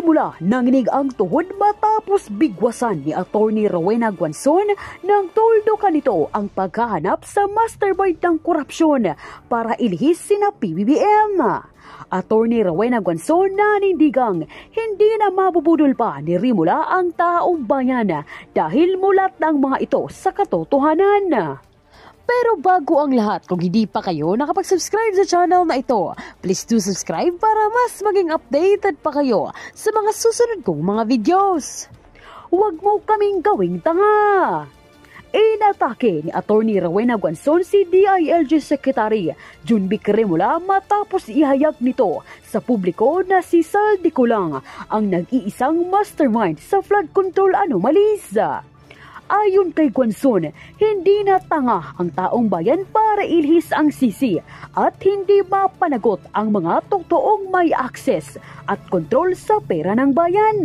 Nagsimula nanginig ang tuhod matapos bigwasan ni Atty. Rowena Guanzon nang toldo kanito ang paghahanap sa mastermind ng korupsyon para ilihis sina PBBM. Atty. Rowena Guanzon nanindigang hindi na mabubudol pa ni Rimula ang taong bayan dahil mulat ng mga ito sa katotohanan. Pero bago ang lahat, kung hindi pa kayo nakapag-subscribe sa channel na ito, please do subscribe para mas maging updated pa kayo sa mga susunod kong mga videos. Huwag mo kaming gawing tanga! Inatake ni Atty. Rowena Guanzon si DILG Secretary Jun Vic Remulla matapos ihayag nito sa publiko na si Zaldico lang ang nag-iisang mastermind sa flood control anomalies. Ayon kay Guanzon, hindi na tanga ang taong bayan para ilhis ang sisi at hindi mapanagot ang mga totoong may access at kontrol sa pera ng bayan.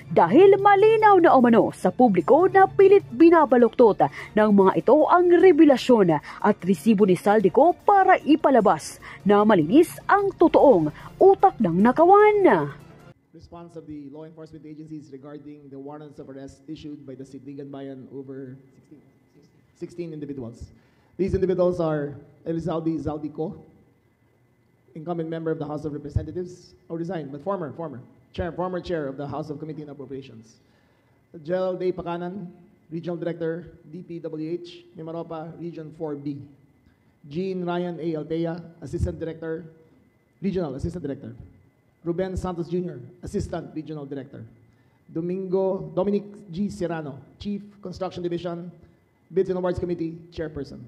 Dahil malinaw na umano sa publiko na pilit binabaluktot ng mga ito ang revelasyon at resibo ni Zaldico para ipalabas na malinis ang totoong utak ng nakawan. Response of the law enforcement agencies regarding the warrants of arrest issued by the Sigdigan Bayan over 16 individuals. These individuals are Elizalde Zaldico, incumbent member of the House of Representatives, resigned, but former chair of the House of Committee on Appropriations. Gerald A. Pacanan, Regional Director, DPWH, Mimaropa, Region 4B. Jean Ryan A. Altea, Regional Assistant Director. Ruben Santos Jr., Assistant Regional Director. Dominic G. Serrano, Chief Construction Division, Bids and Awards Committee, Chairperson.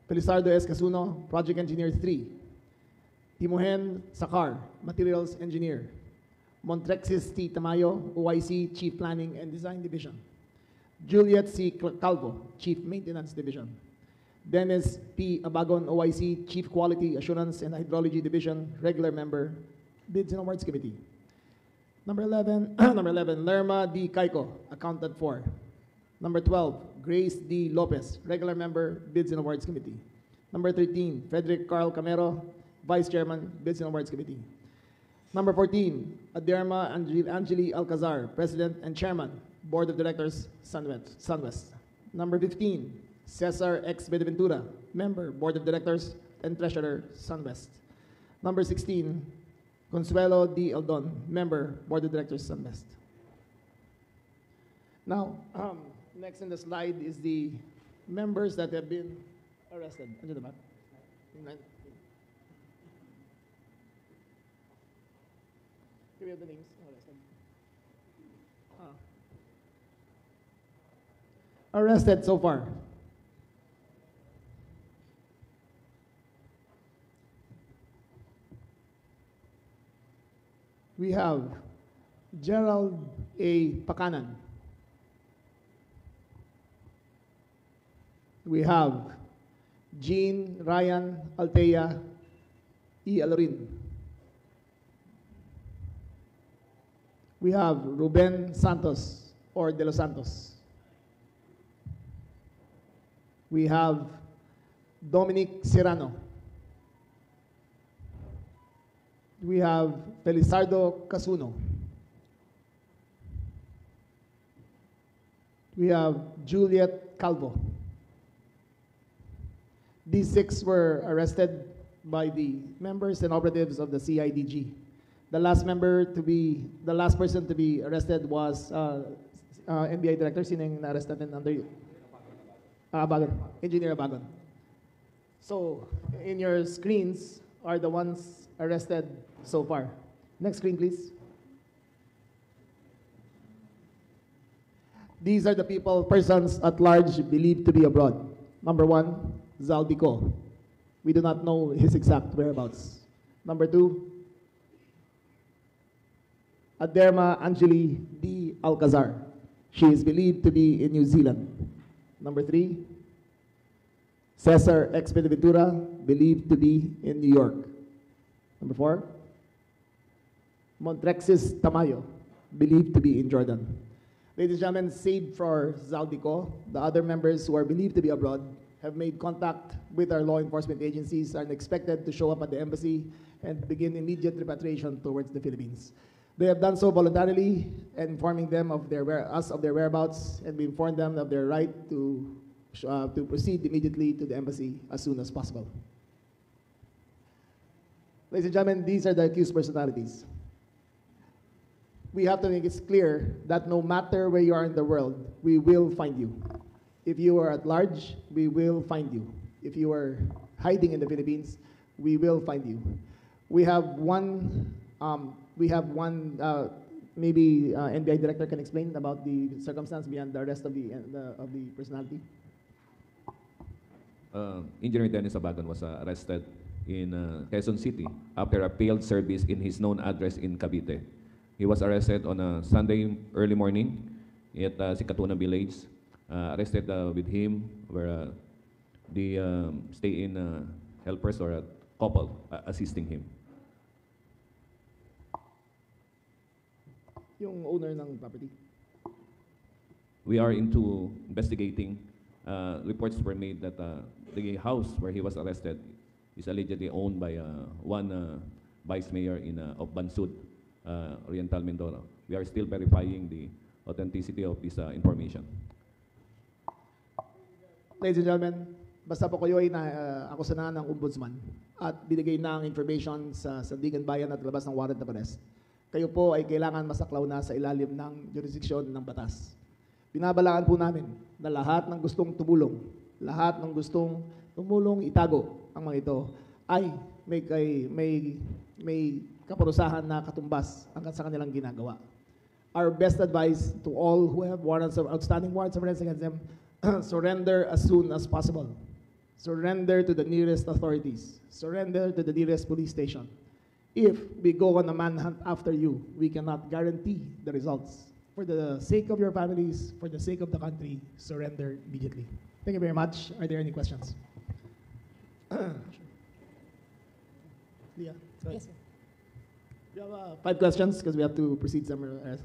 Felizardo S. Casuno, Project Engineer 3. Timohen Sakar, Materials Engineer. Montrexis T. Tamayo, OIC, Chief Planning and Design Division. Juliet C. Calvo, Chief Maintenance Division. Dennis P. Abagon, OIC, Chief Quality Assurance and Hydrology Division, Regular Member, Bids and Awards Committee. Number 11, Lerma D. Caico, Accountant 4. Number 12, Grace D. Lopez, Regular Member, Bids and Awards Committee. Number 13, Frederick Carl Camero, Vice Chairman, Bids and Awards Committee. Number 14, Aderma Angeli Alcazar, President and Chairman, Board of Directors, Sunwest. Number 15, Cesar X. Bedeventura, Member, Board of Directors and Treasurer, Sunwest. Number 16, Consuelo D. Eldon, Member, Board of Directors, Sunwest. Now, next in the slide is the members that have been arrested. Under the map. Here we have the names arrested. Arrested so far. We have Gerald A. Pacanan. We have Jean Ryan Altea E. Alorin. We have Ruben Santos or De Los Santos. We have Dominic Serrano. We have Felizardo Casuno. We have Juliet Calvo. These 6 were arrested by the members and operatives of the CIDG. The last person to be arrested was NBI Director. Sino yung na-arrest natin under you? Abagon. Engineer Abagon. So, in your screens are the ones arrested so far. Next screen, please. These are the persons at large believed to be abroad. Number 1, Zaldico. We do not know his exact whereabouts. Number 2, Aderma Angeli D. Alcazar. She is believed to be in New Zealand. Number 3, Cesar X. Bedeventura, believed to be in New York. Number 4, Montrexis Tamayo, believed to be in Jordan. Ladies and gentlemen, save for Zaldico, the other members who are believed to be abroad have made contact with our law enforcement agencies and are expected to show up at the embassy and begin immediate repatriation towards the Philippines. They have done so voluntarily, informing them of their whereabouts, and we informed them of their right to proceed immediately to the embassy as soon as possible. Ladies and gentlemen, these are the accused personalities. We have to make it clear that no matter where you are in the world, we will find you. If you are at large, we will find you. If you are hiding in the Philippines, we will find you. We have one, maybe NBI director can explain about the circumstance beyond the rest of the personality. Engineer Dennis Abagon was arrested in Quezon City after a failed service in his known address in Cavite. He was arrested on a Sunday early morning at Sikatuna Village. Arrested with him were the stay-in helpers or a couple assisting him. Yung owner ng property. We are into investigating. Reports were made that the house where he was arrested is allegedly owned by one vice mayor of Bansud, Oriental Mindoro. We are still verifying the authenticity of this information. Ladies and gentlemen, basta po kayo ay akusahan ng ombudsman at binigay na ang information sa Sandigan Bayan at labas ng warrant of arrest, kayo po ay kailangan masaklaw na sa ilalim ng jurisdiksyon ng batas. Binabalaan po namin na lahat ng gustong tumulong, lahat ng gustong tumulong itago ang mga ito ay may kaparusahan na katumbas hanggang sa kanilang ginagawa. Our best advice to all who have outstanding warrants of arrest against them, surrender as soon as possible. Surrender to the nearest authorities. Surrender to the nearest police station. If we go on a manhunt after you, we cannot guarantee the results. For the sake of your families, for the sake of the country, surrender immediately. Thank you very much. Are there any questions? Leah, sorry. Yes, sir. You have 5 questions because we have to proceed somewhere else.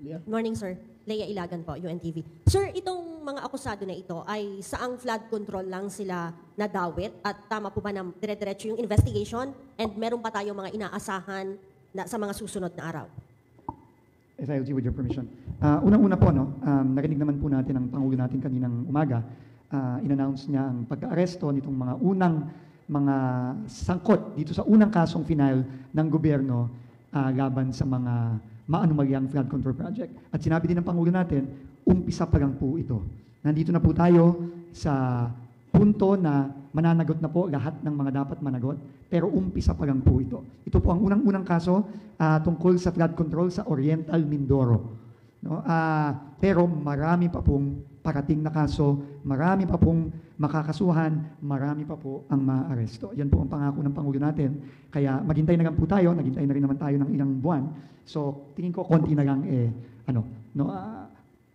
Leah? Morning, sir. Leia Ilagan po, UNTV. Sir, itong mga akusado na ito ay saang flood control lang sila nadawit at tama po ba na dire-diretso yung investigation and meron pa tayong mga inaasahan na sa mga susunod na araw? SILG, with your permission. Unang-una po, narinig naman po natin ang Pangulo natin kaninang umaga. In-announce niya ang pagka-aresto nitong mga unang mga sangkot dito sa unang kasong final ng gobyerno laban sa mga maanumalyang flood control project. At sinabi din ng Pangulo natin, umpisa pa lang po ito. Nandito na po tayo sa punto na mananagot na po lahat ng mga dapat managot, pero umpisa pa lang po ito. Ito po ang unang-unang kaso tungkol sa flood control sa Oriental Mindoro. No? Pero marami pa pong parating na kaso, marami pa pong makakasuhan, marami pa po ang maaresto. Yan po ang pangako ng Pangulo natin. Kaya maghintay na lang po tayo, naghintay na rin naman tayo ng ilang buwan. So tingin ko konti na lang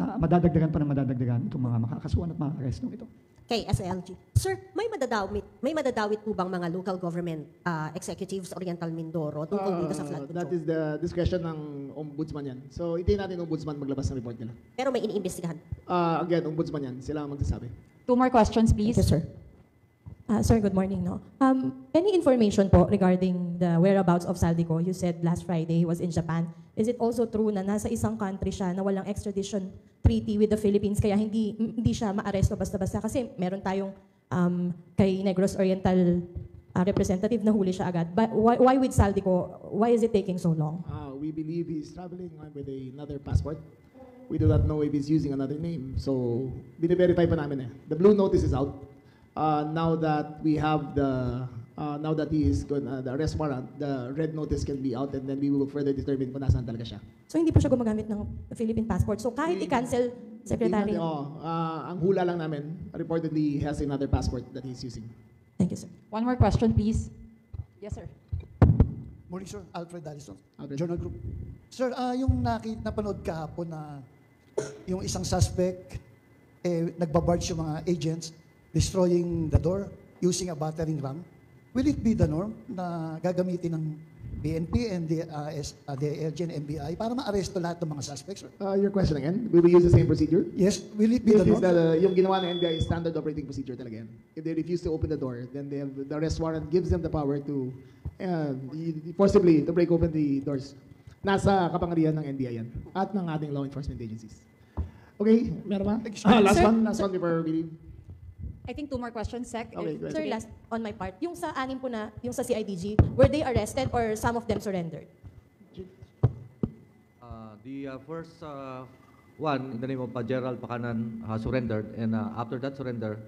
madadagdagan pa ng madadagdagan itong mga makakasuhan at maaarestong ito. Kay SLG. Sir, may madadawit po bang mga local government executives Oriental Mindoro tungkol dito sa flood control? That is the discretion ng ombudsman yan. So, itayin natin ng ombudsman maglabas ng report nila. Pero may iniimbestigahan. Again, ombudsman yan. Sila ang magsasabi. 2 more questions, please. Yes, sir. Sir, good morning. Any information po regarding the whereabouts of Saldico? You said last Friday he was in Japan. Is it also true na nasa isang country siya na walang extradition treaty with the Philippines kaya hindi siya maaresto basta-basta? Kasi meron tayong kay Negros Oriental representative na huli siya agad. But why with Saldico? Why is it taking so long? We believe he's traveling with another passport. We do not know if he's using another name. So, bine-verify pa namin eh. The blue notice is out. Now that we have now that he is good, the arrest warrant, the red notice can be out and then we will further determine kung nasaan talaga siya. So hindi po siya gumagamit ng Philippine passport. So kahit i-cancel, Secretary? Ang hula lang namin, reportedly he has another passport that he's using. Thank you, sir. 1 more question, please. Yes, sir. Morning, sir. Alfred Allison, Alfred. Journal Group. Sir, yung napanood kahapon na yung isang suspect, nagbabarge yung mga agents, destroying the door using a battering ram. Will it be the norm na gagamitin ng PNP and the DILG and NBI para ma-aresto lahat ng mga suspects? Your question again, will we use the same procedure? Yes, will it be the norm? Yung ginawa ng NBI is standard operating procedure talaga yan. If they refuse to open the door, then the arrest warrant gives them the power to forcibly to break open the doors. Nasa kapangyarihan ng NBI yan at ng ating law enforcement agencies. Okay, meron ba? Sir, Last one before we leave. I think 2 more questions, Sec. Okay, go ahead. Sir, last on my part, yung sa anim po na, yung sa CIDG, were they arrested or some of them surrendered? The first one, in the name of Gerald Pakanan, surrendered, and after that surrender,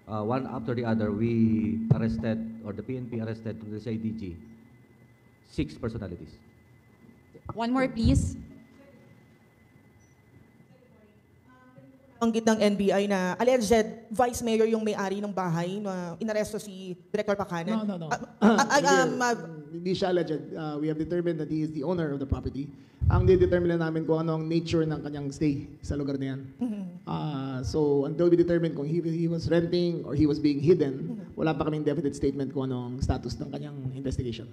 one after the other, we arrested, or the PNP arrested to the CIDG, 6 personalities. 1 more, please. Banggit ng NBI na alleged vice mayor yung may-ari ng bahay na inaresto si Director Pakanan. No. Hindi siya alleged. We have determined that he is the owner of the property. Ang didetermine namin kung ano ang nature ng kanyang stay sa lugar na yan. So until we determine kung he was renting or he was being hidden, wala pa kaming definite statement kung ano ang status ng kanyang investigation.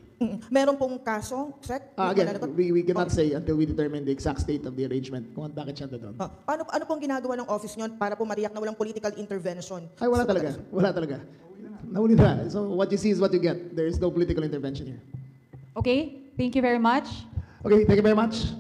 Meron pong kaso, Sec? Again, we cannot say until we determine the exact state of the arrangement kung bakit siya doon. Ano pong ginagawa ng office nyo para po mariyak na walang political intervention? Ay, wala talaga. Nahuli na. So what you see is what you get. There is no political intervention here. Okay, thank you very much. Okay, thank you very much.